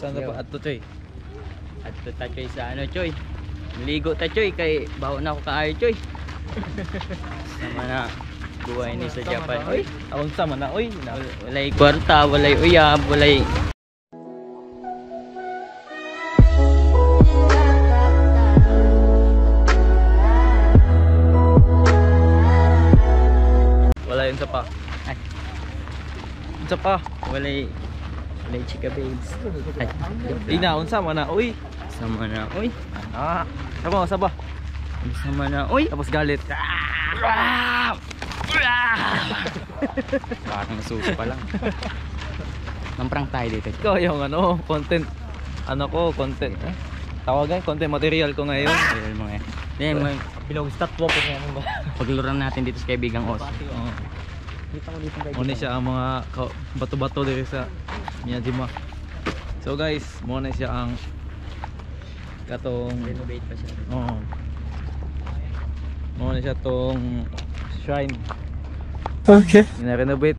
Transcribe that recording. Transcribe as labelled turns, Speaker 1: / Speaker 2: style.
Speaker 1: Saan ka pa? Ato Choy.
Speaker 2: Ato ta Choy sa ano Choy. Maligo ta Choy kay baho na ako kaayo Choy. Sama na buhay ni sa Japan. Oy,
Speaker 1: Awang sama na, oy.
Speaker 2: walay kwarta, walay uyab, walay
Speaker 1: Wala yun sa pa.
Speaker 2: Ay.
Speaker 1: Sa pa.
Speaker 2: walay chika babes. Ay,
Speaker 1: Ina, sama na, oy.
Speaker 2: sama na. Oy,
Speaker 1: Ah, saba.
Speaker 2: sama na. Oy,
Speaker 1: Tapos galit.
Speaker 2: parang suso pa lang. Namprang tayo dito.
Speaker 1: Ikaw yung ano, content. Ano ko, content. Tawagan, content material ko ngayon.
Speaker 2: Ayun mo eh. Then,
Speaker 1: Pinag-start po kung ano ba.
Speaker 2: pagluran natin dito sa kaibigang Os.
Speaker 1: Muna siya ang mga bato-bato dito sa Miyajima. So guys, muna siya ang katong
Speaker 2: Renovate pa siya.
Speaker 1: oo. Muna siya tong shrine.
Speaker 3: Okay.
Speaker 1: Ina-renovate.